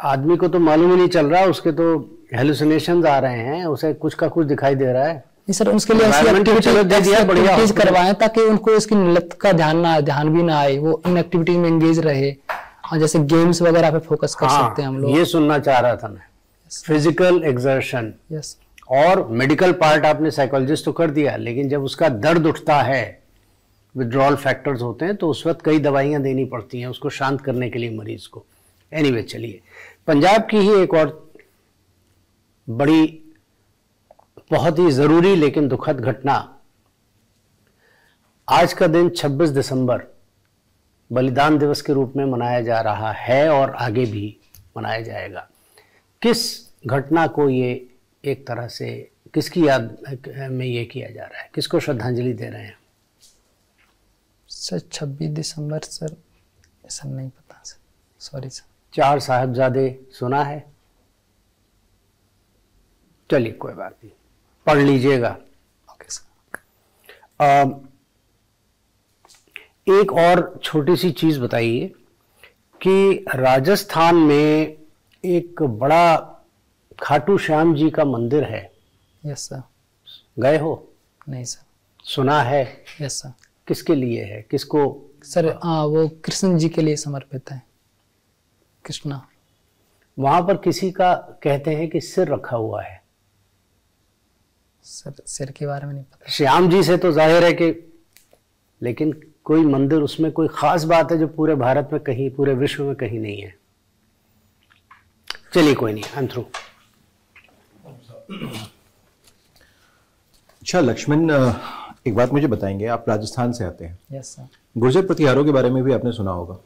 आदमी को तो मालूम ही नहीं चल रहा, उसके तो हेलुसिनेशंस आ रहे हैं, उसे कुछ का कुछ दिखाई दे रहा है। सर उसके लिए ऐसी एक्टिविटीज करवाएं ताकि उनको इसकी लत का ध्यान भी ना आए, वो इन एक्टिविटीज में एंगेज रहे। और जैसे गेम्स वगैरह पे फोकस कर सकते हैं हम लोग। ये सुनना चाह रहा था मैं, फिजिकल एक्सर्शन। यस। और मेडिकल पार्ट आपने साइकोलॉजिस्ट तो कर दिया, लेकिन जब उसका दर्द उठता है, विड्रॉल फैक्टर्स होते हैं, तो उस वक्त कई दवाइयां देनी पड़ती हैं उसको शांत करने के लिए मरीज को। एनीवे, चलिए पंजाब की ही एक और बड़ी बहुत ही जरूरी लेकिन दुखद घटना। आज का दिन 26 दिसंबर बलिदान दिवस के रूप में मनाया जा रहा है और आगे भी मनाया जाएगा। किस घटना को ये एक तरह से किसकी याद में ये किया जा रहा है, किसको श्रद्धांजलि दे रहे हैं? सर 26 दिसंबर सर ऐसा नहीं पता सर, सॉरी सर। 4 साहिबजादे सुना है? चलिए कोई बात नहीं, पढ़ लीजिएगा। Okay sir. एक और छोटी सी चीज बताइए कि राजस्थान में एक बड़ा खाटू श्याम जी का मंदिर है, यस सर। गए हो? नहीं सर। सुना है? Yes sir. किसके लिए है, किसको? सर वो कृष्ण जी के लिए समर्पित है, कृष्णा। वहां पर किसी का कहते हैं कि सिर रखा हुआ है। सर सिर के बारे में नहीं पता। श्याम जी से तो जाहिर है कि, लेकिन कोई मंदिर, उसमें कोई खास बात है जो पूरे भारत में कहीं, पूरे विश्व में कहीं नहीं है। चलिए कोई नहीं, आई एम थ्रू। अच्छा लक्ष्मण, एक बात मुझे बताएंगे, आप राजस्थान से आते हैं। Yes sir. गुर्जर प्रतिहारों के बारे में भी आपने सुना होगा,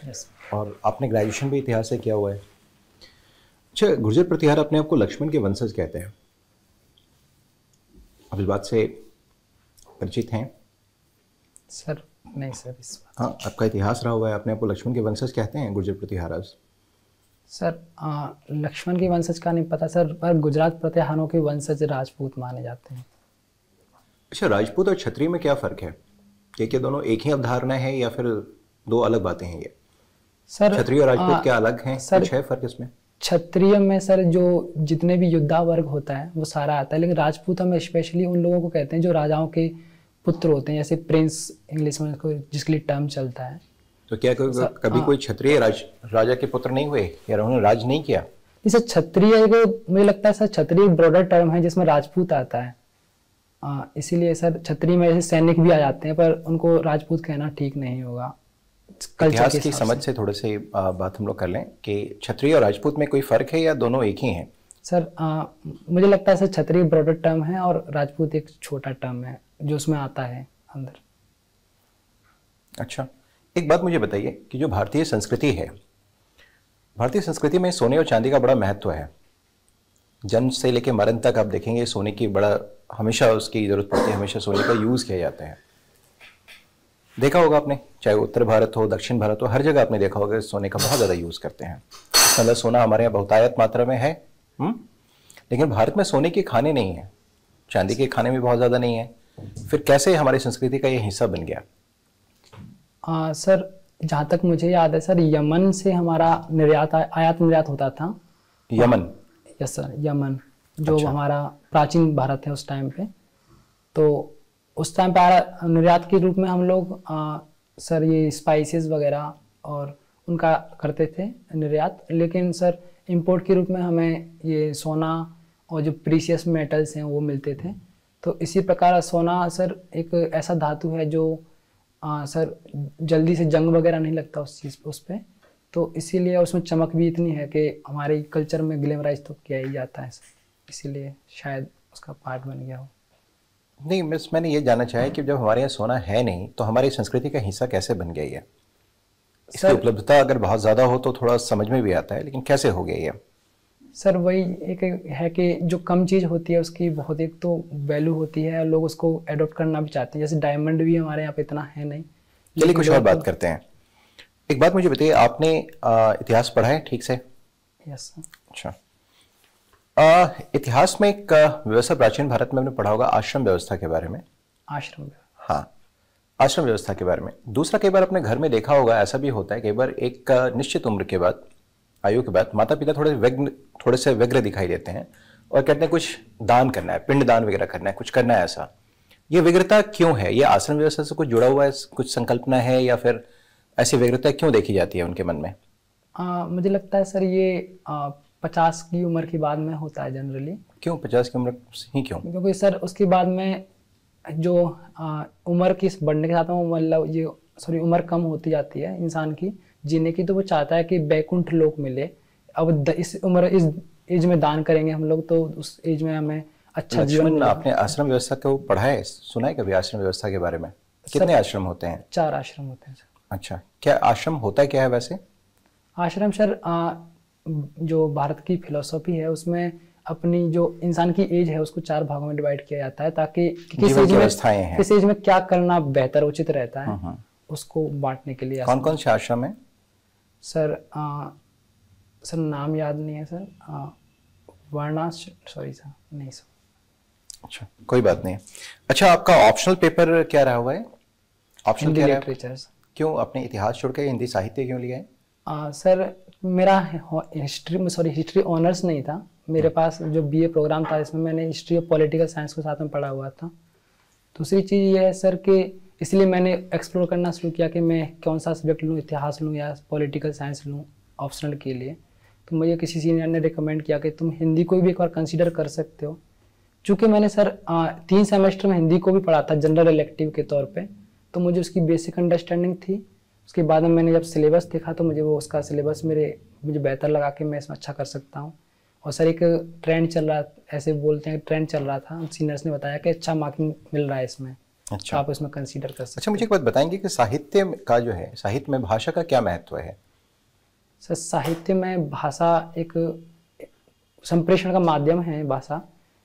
यस। और आपने ग्रेजुएशन भी इतिहास से किया हुआ है। अच्छा, गुर्जर प्रतिहार अपने आप को लक्ष्मण के वंशज कहते हैं, आप इस बात से परिचित हैं? सर नहीं सर, इस बात। हाँ, आपका इतिहास रहा हुआ है, अपने आप को लक्ष्मण के वंशज कहते हैं गुर्जर प्रतिहारस। सर लक्ष्मण के वंशज का नहीं पता सर, पर गुजरात प्रतिहारों के वंशज राजपूत माने जाते हैं। अच्छा, राजपूत और क्षत्रिय में क्या फ़र्क है? क्या दोनों एक ही अवधारणा है या फिर दो अलग बातें हैं ये? सर क्षत्रिय और राजपूत क्या अलग हैं? सर, कुछ है फ़र्क इसमें? क्षत्रिय में सर जो जितने भी योद्धा वर्ग होता है वो सारा आता है, लेकिन राजपूत में स्पेशली उन लोगों को कहते हैं जो राजाओं के पुत्र होते हैं, जैसे प्रिंस इंग्लिश में जिसके लिए टर्म चलता है। तो क्या कभी कोई क्षत्रिय राजा के पुत्र नहीं हुए या उन्होंने राज नहीं किया? सर क्षत्रिय को मुझे लगता है सर क्षत्रिय एक ब्रॉडर टर्म है जिसमें राजपूत आता है, इसीलिए सर क्षत्रिय में ऐसे सैनिक भी आ जाते हैं, पर उनको राजपूत कहना ठीक नहीं होगा। इतिहास की समझ से थोड़े से बात हम लोग कर लें कि क्षत्रिय और राजपूत में कोई फर्क है या दोनों एक ही हैं? सर मुझे लगता है सर क्षत्रिय ब्रॉडर टर्म है और राजपूत एक छोटा टर्म है जो उसमें आता है अंदर। अच्छा, एक बात मुझे बताइए कि जो भारतीय संस्कृति है, भारतीय संस्कृति में सोने और चांदी का बड़ा महत्व है। जन्म से लेकर मरण तक आप देखेंगे सोने की बड़ा हमेशा उसकी जरूरत पड़ती है, हमेशा सोने का यूज़ किया जाता है। देखा होगा आपने, चाहे उत्तर भारत हो, दक्षिण भारत हो, हर जगह आपने देखा होगा सोने का बहुत ज़्यादा यूज़ करते हैं। मतलब सोना हमारे यहाँ बहुतायत मात्रा में है, लेकिन भारत में सोने के खाने नहीं है, चांदी के खाने भी बहुत ज़्यादा नहीं है। फिर कैसे हमारी संस्कृति का ये हिस्सा बन गया? सर जहाँ तक मुझे याद है सर, यमन से हमारा आयात निर्यात होता था। यमन? यस सर, यमन जो अच्छा। हमारा प्राचीन भारत है उस टाइम पे, तो उस टाइम पे निर्यात के रूप में हम लोग सर ये स्पाइसेस वगैरह और उनका करते थे निर्यात, लेकिन सर इंपोर्ट के रूप में हमें ये सोना और जो प्रीशियस मेटल्स हैं वो मिलते थे। तो इसी प्रकार सोना सर एक ऐसा धातु है जो सर जल्दी से जंग वगैरह नहीं लगता उस पर, तो इसीलिए उसमें चमक भी इतनी है कि हमारे कल्चर में ग्लैमराइज तो किया ही जाता है, इसीलिए शायद उसका पार्ट बन गया हो। नहीं, मैंने ये जानना चाहा कि जब हमारे यहाँ सोना है नहीं तो हमारी संस्कृति का हिस्सा कैसे बन गया ये? इसकी उपलब्धता अगर बहुत ज़्यादा हो तो थोड़ा समझ में भी आता है, लेकिन कैसे हो गया ये? सर वही एक है कि जो कम चीज़ होती है उसकी बहुत एक तो वैल्यू होती है और लोग उसको एडॉप्ट करना भी चाहते हैं। जैसे डायमंड भी हमारे यहाँ पे इतना है नहीं। चलिए कुछ और बात करते हैं। एक बात मुझे बताइए, आपने इतिहास पढ़ा है ठीक से? Yes sir. अच्छा, इतिहास में एक व्यवस्था प्राचीन भारत में हमने पढ़ा होगा, आश्रम व्यवस्था के बारे में। आश्रम? हाँ, आश्रम व्यवस्था के बारे में। दूसरा, कई बार अपने घर में देखा होगा, ऐसा भी होता है कई बार एक निश्चित उम्र के बाद, आयु के बाद माता पिता थोड़े से व्यग्र दिखाई देते हैं और कहते हैं कुछ दान करना है, पिंड दान वगैरह करना है, कुछ करना है। ऐसा ये व्यग्रता क्यों है? ये आश्रम व्यवस्था से कुछ जुड़ा हुआ है, कुछ संकल्पना है, या फिर ऐसी व्यग्रता क्यों देखी जाती है उनके मन में? मुझे लगता है सर ये 50 की उम्र के बाद में होता है जनरली। क्यों 50 की उम्र ही क्यों? क्योंकि सर उसके बाद में जो उम्र की बढ़ने के साथ में मतलब ये उम्र कम होती जाती है इंसान की जीने की, तो वो चाहता है कि बैकुंठ लोक मिले। अब इस एज में दान करेंगे हम लोग तो उस एज में हमें अच्छा जीवन मिलेगा। आपने आश्रम व्यवस्था को पढ़ा है, सुना है कभी आश्रम व्यवस्था के बारे में? कितने आश्रम होते हैं? 4 आश्रम होते हैं सर। अच्छा, क्या आश्रम होता है, क्या है वैसे आश्रम? सर जो भारत की फिलोसॉफी है उसमें अपनी जो इंसान की एज है उसको 4 भागों में डिवाइड किया जाता है, ताकि किस एज में क्या करना बेहतर उचित रहता है उसको बांटने के लिए। कौन कौन से आश्रम है सर? सर नाम याद नहीं है सर, सॉरी सर, नहीं सर। अच्छा, कोई बात नहीं। अच्छा, आपका ऑप्शनल पेपर क्या रहा हुआ है? ऑप्शनल क्या लिटरेचर। क्यों आपने इतिहास छोड़ के हिंदी साहित्य क्यों लिया है? सर मेरा हिस्ट्री ऑनर्स नहीं था, मेरे पास जो बीए प्रोग्राम था इसमें मैंने हिस्ट्री और पॉलिटिकल साइंस को साथ में पढ़ा हुआ था। दूसरी चीज़ ये है सर कि इसलिए मैंने एक्सप्लोर करना शुरू किया कि मैं कौन सा सब्जेक्ट लूँ, इतिहास लूँ या पॉलिटिकल साइंस लूँ ऑप्शनल के लिए। तो मुझे किसी सीनियर ने रिकमेंड किया कि तुम हिंदी को भी एक बार कंसीडर कर सकते हो। चूँकि मैंने सर 3 सेमेस्टर में हिंदी को भी पढ़ा था जनरल इलेक्टिव के तौर पे, तो मुझे उसकी बेसिक अंडरस्टैंडिंग थी। उसके बाद में मैंने जब सिलेबस देखा तो मुझे वो उसका सिलेबस मुझे बेहतर लगा कि मैं इसमें अच्छा कर सकता हूँ। और सर एक ट्रेंड चल रहा, ऐसे बोलते हैं ट्रेंड चल रहा था, सीनियर्स ने बताया कि अच्छा मार्किंग मिल रहा है इसमें, अच्छा, तो आप इसमें कंसीडर कर सकते अच्छा, मुझे एक बात बताएंगे कि साहित्य का जो है, साहित्य में भाषा का क्या महत्व है? सर साहित्य में भाषा एक संप्रेषण का माध्यम है भाषा,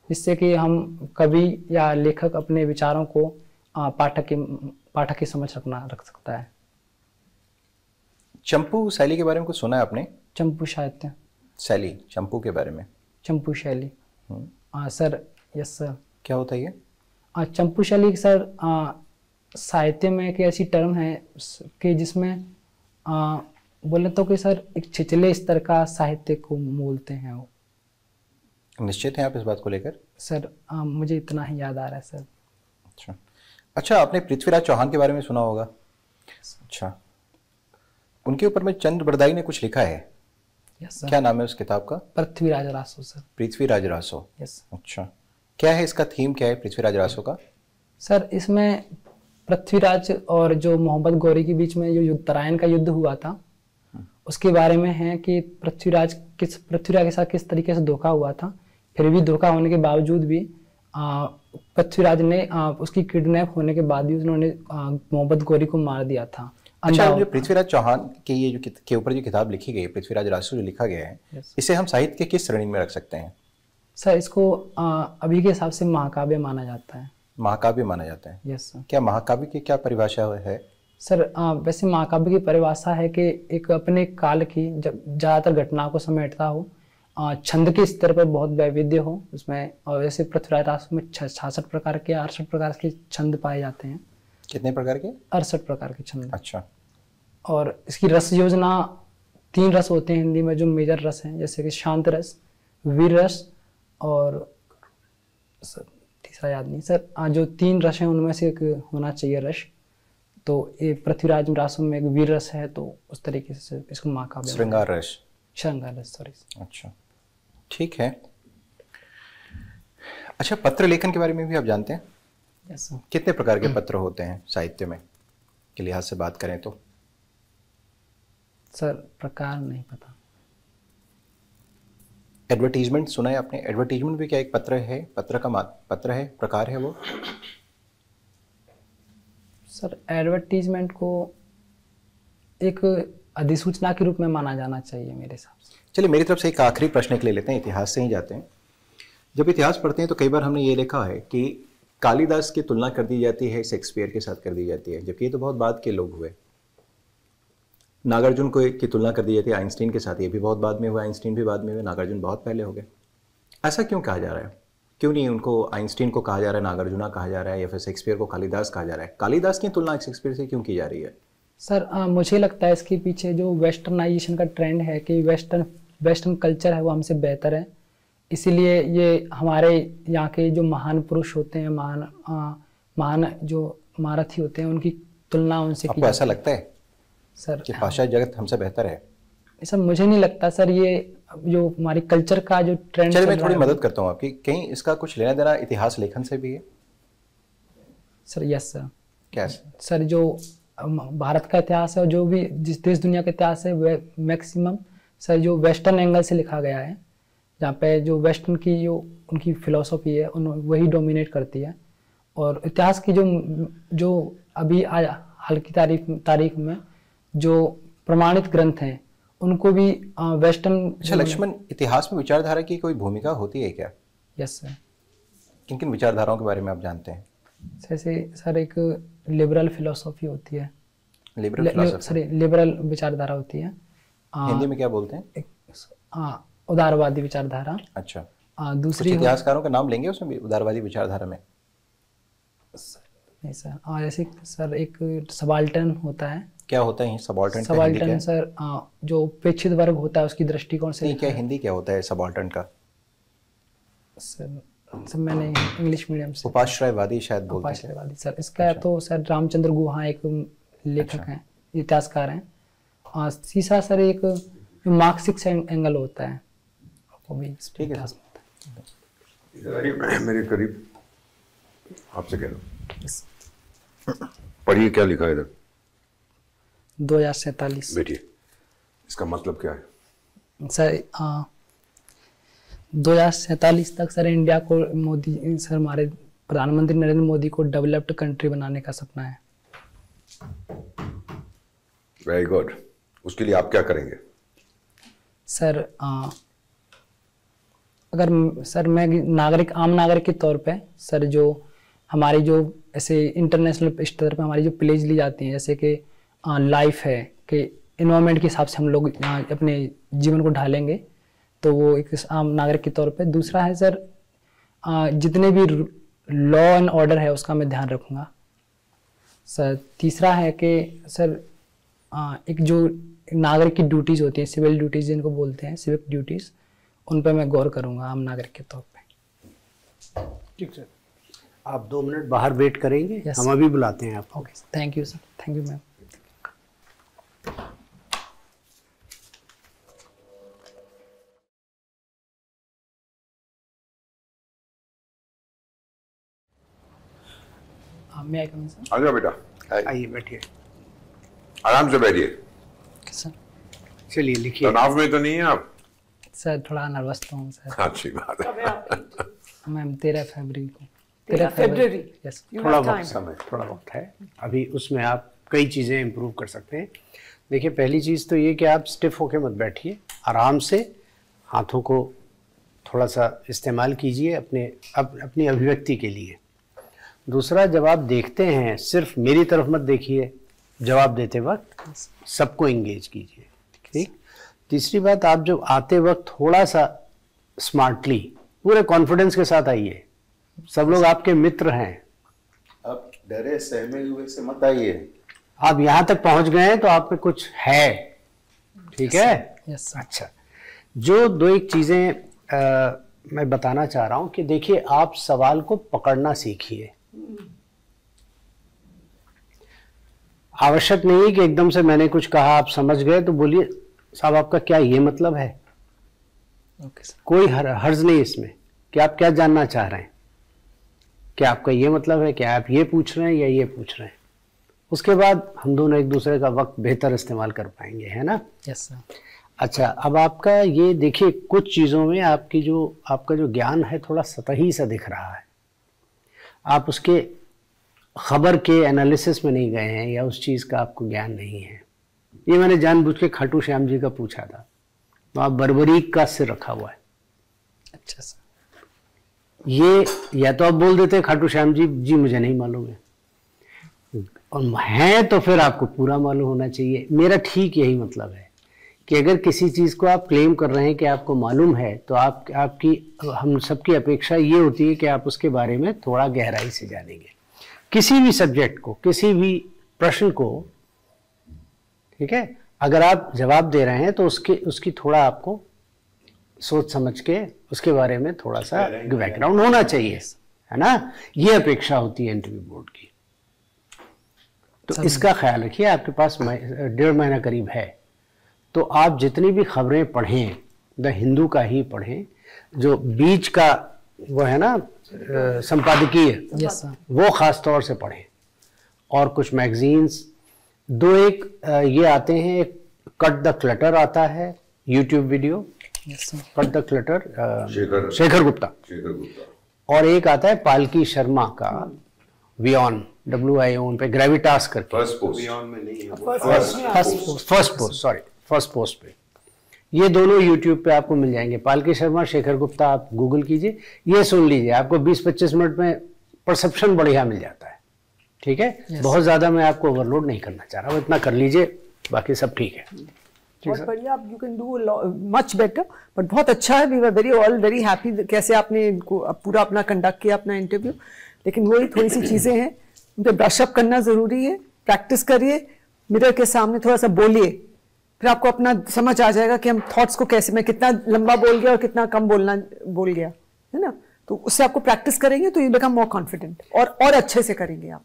जिससे कि हम कवि या लेखक अपने विचारों को पाठक की समझ रख सकता है। चंपू शैली के बारे में कुछ सुना है आपने? चंपू साहित्य शैली, चंपू के बारे में? चंपू शैली सर, यस सर। क्या होता है ये? चंपू शैली सर साहित्य में एक ऐसी टर्म है कि जिसमें बोले तो कि सर एक छिछले स्तर का साहित्य को बोलते हैं वो। निश्चित हैं आप इस बात को लेकर? सर मुझे इतना ही याद आ रहा है सर। अच्छा अच्छा, आपने पृथ्वीराज चौहान के बारे में सुना होगा? अच्छा, उनके ऊपर में चंद्र बरदाई ने कुछ लिखा है। Yes sir. क्या नाम है उस किताब का? पृथ्वीराज रासो सर। पृथ्वीराज रासो। यस। अच्छा, क्या है इसका थीम, क्या है पृथ्वीराज रासो का? सर इसमें पृथ्वीराज और जो मोहम्मद गौरी के बीच में जो उत्तरायण का युद्ध हुआ था उसके बारे में है कि पृथ्वीराज के साथ किस तरीके से धोखा हुआ था। फिर भी धोखा होने के बावजूद भी पृथ्वीराज ने उसकी किडनैप होने के बाद भी उन्होंने मोहम्मद गौरी को मार दिया था। अच्छा, जो पृथ्वीराज चौहान के ये जो के ऊपर जो किताब लिखी गई है, पृथ्वीराज रासो जो लिखा गया है, इसे हम साहित्य के किस श्रेणी में रख सकते हैं? सर इसको अभी के हिसाब से महाकाव्य माना जाता है। महाकाव्य माना जाता है? Yes sir. क्या महाकाव्य की क्या परिभाषा है? सर वैसे महाकाव्य की परिभाषा है कि एक अपने काल की ज़्यादातर घटनाओं को समेटता हो, छंद के स्तर पर बहुत वैविध्य हो उसमें। और वैसे पृथ्वीराज रासो में 66 प्रकार के 68 प्रकार के छंद पाए जाते हैं। कितने प्रकार के? 68 प्रकार के छंद। अच्छा। और इसकी रस योजना 3 रस होते हैं हिंदी में जो मेजर रस हैं, जैसे कि शांत रस, वीर रस और सर तीसरा याद नहीं सर। जो 3 रस हैं उनमें से एक होना चाहिए रस। तो ये पृथ्वीराज रासो में एक वीर रस है, तो उस तरीके से इसको महाकाव्य। श्रृंगार रस। श्रृंगार रस, सॉरी। अच्छा, ठीक है। अच्छा, पत्र लेखन के बारे में भी आप जानते हैं? Yes sir. कितने प्रकार के पत्र होते हैं साहित्य में के लिहाज से बात करें तो? सर प्रकार नहीं पता। एडवर्टीजमेंट सुना है आपने? एडवर्टीजमेंट भी क्या एक पत्र है? पत्र है, प्रकार है वो? सर एडवर्टीजमेंट को एक अधिसूचना के रूप में माना जाना चाहिए मेरे हिसाब से। चलिए, मेरी तरफ से एक आखिरी प्रश्न ले लेते हैं, इतिहास से ही जाते हैं। जब इतिहास पढ़ते हैं तो कई बार हमने ये देखा है कि कालिदास की तुलना कर दी जाती है शेक्सपियर के साथ कर दी जाती है, जबकि ये तो बहुत बाद के लोग हुए। नागार्जुन को की तुलना कर दी जाती है आइंस्टीन के साथ, ये भी बहुत बाद में हुआ, आइंस्टीन भी बाद में हुए, नागार्जुन बहुत पहले हो गए। ऐसा क्यों कहा जा रहा है? क्यों नहीं उनको आइंस्टीन को कहा जा रहा है, नागार्जुना कहा जा रहा है, या फिर शेक्सपियर को कालिदास कहा जा रहा है? कालिदास की तुलना शेक्सपियर से क्यों की जा रही है? सर मुझे लगता है इसके पीछे जो वेस्टर्नाइजेशन का ट्रेंड है कि वेस्टर्न कल्चर है वो हमसे बेहतर है, इसीलिए ये हमारे यहाँ के जो महान पुरुष होते हैं, महान जो महारथी होते हैं, उनकी तुलना उनसे की। आपको ऐसा लगता है सर कि भाषा जगत हमसे बेहतर है? सर मुझे नहीं लगता सर, ये जो हमारी कल्चर का जो ट्रेंड। चलिए, मैं थोड़ी मदद करता हूँ आपकी। कहीं इसका कुछ लेना देना इतिहास लेखन से भी है? Sir yes sir. क्या सर जो भारत का इतिहास है और जो भी जिस देश दुनिया का इतिहास है वह मैक्सिमम सर जो वेस्टर्न एंगल से लिखा गया है, जहाँ पे जो वेस्टर्न की जो उनकी फिलॉसफी है वही डोमिनेट करती है। और इतिहास की जो अभी हाल की तारीख में जो प्रमाणित ग्रंथ हैं उनको भी वेस्टर्न। अच्छा लक्ष्मण, इतिहास में विचारधारा की कोई भूमिका होती है क्या? Yes sir. किन किन विचारधाराओं के बारे में आप जानते हैं? जैसे सर एक लिबरल फिलोसॉफी होती है। लिबरल विचारधारा होती है। हिंदी में क्या बोलते हैं? उदारवादी विचारधारा। अच्छा। दूसरी इतिहासकारों का नाम लेंगे उसमें उदारवादी विचारधारा में? नहीं सर। जैसे सर एक सबाल्टर्न होता है। क्या होता है सबाल्टर्न? सबाल्टर्न सर जो उपेक्षित वर्ग होता है उसकी दृष्टिकोण से। क्या हिंदी क्या होता है सबाल्टर्न का? सर मैंने इंग्लिश मीडियम से। उपाश्रयवादी शायद बोलते हैं। उपाश्रयवादी सर, इसका तो सर रामचंद्र गुहा एक लेखक हैं, इतिहासकार हैं। और सीसा सर एक मार्क्सिस्ट एंगल होता है, वो भी ठीक है। मेरे करीब आपसे कह रहा हूँ, पढ़िए क्या लिखा है इधर। 2047। बैठिए, इसका मतलब क्या है सर? 2047 तक सर इंडिया को मोदी सर, हमारे प्रधानमंत्री नरेंद्र मोदी को डेवलप्ड कंट्री बनाने का सपना है। Very good. उसके लिए आप क्या करेंगे? सर अगर सर मैं आम नागरिक के तौर पे सर, जो हमारी जो ऐसे इंटरनेशनल स्तर पे हमारी जो प्लेज ली जाती हैं, जैसे कि लाइफ है कि इन्वायरमेंट के हिसाब से हम लोग अपने जीवन को ढालेंगे, तो वो एक आम नागरिक के तौर पे। दूसरा है सर, जितने भी लॉ एंड ऑर्डर है उसका मैं ध्यान रखूँगा सर। तीसरा है कि सर एक जो नागरिक की ड्यूटीज़ होती हैं, सिविल ड्यूटीज़ जिनको बोलते हैं, सिविक ड्यूटीज़, उन पर मैं गौर करूँगा आम नागरिक के तौर पे। ठीक सर, आप 2 मिनट बाहर वेट करेंगे? Yes, हम अभी बुलाते हैं आपको। Okay, thank you sir, thank you ma'am. मैं आई कम सर? आ जाओ बेटा, आइए बैठिए। आराम से बैठिए। सर चलिए लिखिए। तनाव में तो नहीं है आप? सर थोड़ा नर्वस तो हूँ सर। अच्छी बात है। मैम 13 फरवरी को। 13 फरवरी। यस। थोड़ा वक्त है अभी, उसमें आप कई चीज़ें इम्प्रूव कर सकते हैं। देखिए, पहली चीज़ तो ये कि आप स्टिफ होके मत बैठिए, आराम से हाथों को थोड़ा सा इस्तेमाल कीजिए अपनी अभिव्यक्ति के लिए। दूसरा, जब आप देखते हैं सिर्फ मेरी तरफ मत देखिए, जवाब देते वक्त सबको इंगेज कीजिए। ठीक। तीसरी बात, आप जब आते वक्त थोड़ा सा स्मार्टली, पूरे कॉन्फिडेंस के साथ आइए, सब लोग आपके मित्र हैं। आप डरे सहमे हुए से मत आइए। आप यहाँ तक पहुँच गए हैं तो आप में कुछ है। ठीक है? Yes sir. अच्छा, जो 2-1 चीज़ें मैं बताना चाह रहा हूँ कि देखिए, आप सवाल को पकड़ना सीखिए। आवश्यक नहीं है कि एकदम से मैंने कुछ कहा आप समझ गए तो बोलिए साहब आपका क्या ये मतलब है। Okay sir. कोई हर्ज नहीं इसमें कि आप क्या जानना चाह रहे हैं, क्या आपका ये मतलब है, क्या आप ये पूछ रहे हैं या ये पूछ रहे हैं। उसके बाद हम दोनों एक दूसरे का वक्त बेहतर इस्तेमाल कर पाएंगे, है ना? Yes sir. अच्छा, अब आपका ये देखिए, कुछ चीज़ों में आपका जो ज्ञान है थोड़ा सतही सा दिख रहा है। आप उसके खबर के एनालिसिस में नहीं गए हैं या उस चीज़ का आपको ज्ञान नहीं है। ये मैंने जानबूझ के खाटू श्याम जी का पूछा था, तो आप बर्बरीक का सिर रखा हुआ है। अच्छा सर। ये या तो आप बोल देते खाटू श्याम जी मुझे नहीं मालूम है, और है तो फिर आपको पूरा मालूम होना चाहिए। मेरा ठीक यही मतलब है कि अगर किसी चीज़ को आप क्लेम कर रहे हैं कि आपको मालूम है, तो आपकी हम सबकी अपेक्षा ये होती है कि आप उसके बारे में थोड़ा गहराई से जानेंगे, किसी भी सब्जेक्ट को, किसी भी प्रश्न को। ठीक है? अगर आप जवाब दे रहे हैं तो उसकी थोड़ा आपको सोच समझ के उसके बारे में थोड़ा सा बैकग्राउंड होना चाहिए, है ना? ये अपेक्षा होती है इंटरव्यू बोर्ड की। तो इसका ख्याल रखिए। आपके पास 1.5 महीना करीब है, तो आप जितनी भी खबरें पढ़ें, द हिंदू का ही पढ़ें, जो बीच का वो है ना संपादकीय, यस सर। वो खास तौर से पढ़ें। और कुछ मैगजीन्स 2-1 ये आते हैं, एक कट द क्लटर आता है YouTube video, yes sir. Cut the clutter, Shekhar Gupta. Gupta. और एक आता है पालकी शर्मा का वियॉन, WION पे, ग्रेविटास करके, फर्स्ट पोस्ट पे। ये दोनों यूट्यूब पे आपको मिल जाएंगे। पालकी शर्मा, शेखर गुप्ता आप गूगल कीजिए, ये सुन लीजिए, आपको 20-25 मिनट में परसेप्शन बढ़िया मिल जाता है। ठीक है? बहुत ज़्यादा मैं आपको ओवरलोड नहीं करना चाह रहा हूँ, इतना कर लीजिए, बाकी सब ठीक है। बहुत बढ़िया, आप you can do much better, but बहुत अच्छा है। We were all very happy कैसे आपने पूरा अपना कंडक्ट किया अपना इंटरव्यू। लेकिन वही थोड़ी सी चीज़ें हैं, उन पर ब्रशअप करना ज़रूरी है। प्रैक्टिस करिए, मिरर के सामने थोड़ा सा बोलिए, फिर आपको अपना समझ आ जाएगा कि हम थॉट्स को कैसे, मैं कितना लंबा बोल गया और कितना कम बोल गया, है ना? तो उससे आपको प्रैक्टिस करेंगे तो यू बिकम मोर कॉन्फिडेंट और अच्छे से करेंगे आप।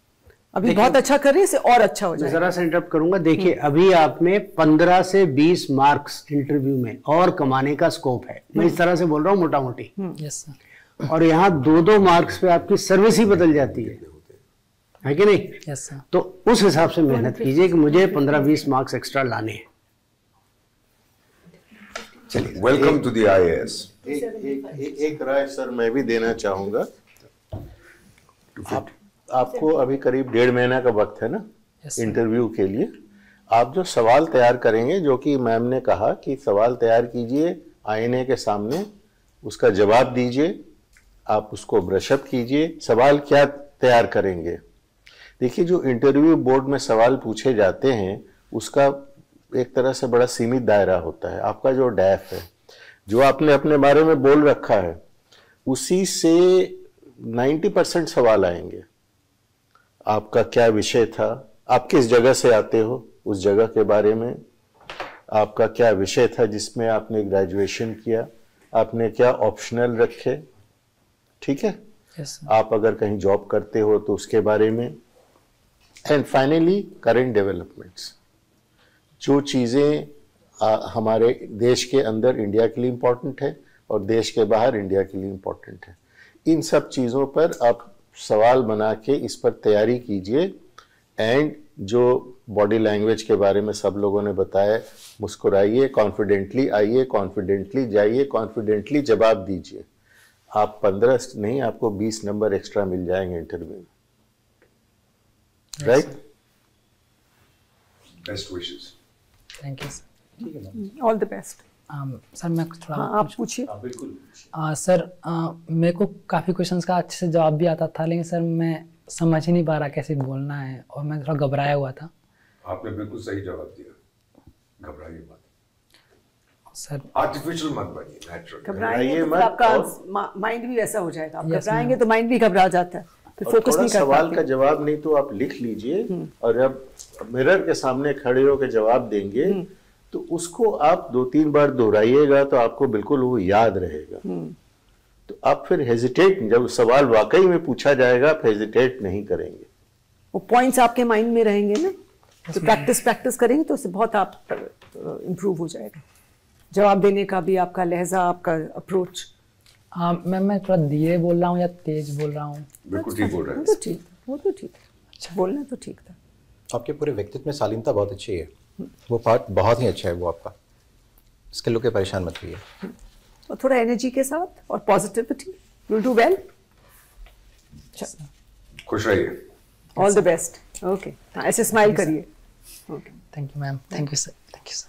अभी बहुत अच्छा कर रहे हैं, इससे और अच्छा हो मैं जाएगा। जरा सा इंटरप्ट करूंगा। देखिए अभी आप में 15 से 20 मार्क्स इंटरव्यू में और कमाने का स्कोप है, मैं इस तरह से बोल रहा हूँ मोटा मोटी। Yes sir. और यहाँ 2-2 मार्क्स पे आपकी सर्विस ही बदल जाती है कि नहीं? Yes sir. तो उस हिसाब से मेहनत कीजिए कि मुझे 15-20 मार्क्स एक्स्ट्रा लाने हैं। चलिए, वेलकम टू द IAS। एक राय सर मैं भी देना चाहूंगा। आपको अभी करीब 1.5 महीना का वक्त है ना इंटरव्यू के लिए। आप जो सवाल तैयार करेंगे, जो कि मैम ने कहा कि सवाल तैयार कीजिए आईने के सामने, उसका जवाब दीजिए, आप उसको ब्रशअप कीजिए। सवाल क्या तैयार करेंगे? देखिए, जो इंटरव्यू बोर्ड में सवाल पूछे जाते हैं उसका एक तरह से बड़ा सीमित दायरा होता है। आपका जो डैफ है, जो आपने अपने बारे में बोल रखा है, उसी से 90% सवाल आएंगे। आपका क्या विषय था, आप किस जगह से आते हो, उस जगह के बारे में, आपका क्या विषय था जिसमें आपने ग्रेजुएशन किया, आपने क्या ऑप्शनल रखे, ठीक है, यस आप अगर कहीं जॉब करते हो तो उसके बारे में, एंड फाइनली करंट डेवलपमेंट्स, जो चीज़ें हमारे देश के अंदर इंडिया के लिए इम्पोर्टेंट है और देश के बाहर इंडिया के लिए इम्पोर्टेंट है, इन सब चीज़ों पर आप सवाल बना के इस पर तैयारी कीजिए। एंड जो बॉडी लैंग्वेज के बारे में सब लोगों ने बताया, मुस्कुराइए, कॉन्फिडेंटली आइए, कॉन्फिडेंटली जाइए, कॉन्फिडेंटली जवाब दीजिए। आप 15 नहीं, आपको 20 नंबर एक्स्ट्रा मिल जाएंगे इंटरव्यू में, right? Best wishes. Thank you sir. All the best. Sir मैं थोड़ा हाँ, आप पूछिए। बिल्कुल। सर मेरे को काफ़ी क्वेश्चंस का अच्छे से जवाब भी आता था, लेकिन सर मैं समझ ही नहीं पा रहा कैसे बोलना है और मैं थोड़ा घबराया हुआ था। आपने बिल्कुल सही जवाब दिया, घबराइए मत, सर आर्टिफिशियल मत बनिए, नेचुरल। घबराइए तो मत, फिर आपका माइंड भी वैसा हो जाएगा। आप Yes, घबराएंगे तो माइंड भी घबरा जाता है, फिर और फोकस थोड़ा नहीं कर सवाल का पाते। जवाब नहीं तो आप लिख लीजिए, और जब मिरर के सामने खड़े होकर जवाब देंगे तो उसको आप 2-3 बार दोहराइएगा तो आपको बिल्कुल वो याद रहेगा। तो आप फिर हेजिटेट, जब सवाल वाकई में पूछा जाएगा आप हेजिटेट नहीं करेंगे। वो पॉइंट्स आपके माइंड में रहेंगे ना, तो प्रैक्टिस करेंगे तो उससे बहुत आप इम्प्रूव हो जाएगा। जवाब देने का भी आपका लहजा, आपका अप्रोच। मैं थोड़ा धीरे बोल रहा हूँ या तेज बोल रहा हूँ? बिल्कुल ठीक बोल रहे वो हैं। तो ठीक, वो तो ठीक है, बोलना तो ठीक था। आपके पूरे व्यक्तित्व में शालीनता बहुत अच्छी है, वो पार्ट बहुत ही अच्छा है वो आपका, इसके लोग के परेशान मत होइए। और थोड़ा एनर्जी के साथ और positivity, you will do well. खुश रहिए। All the best. ओके, ऐसे स्माइल करिए। Okay, thank you ma'am, thank you sir, thank you sir.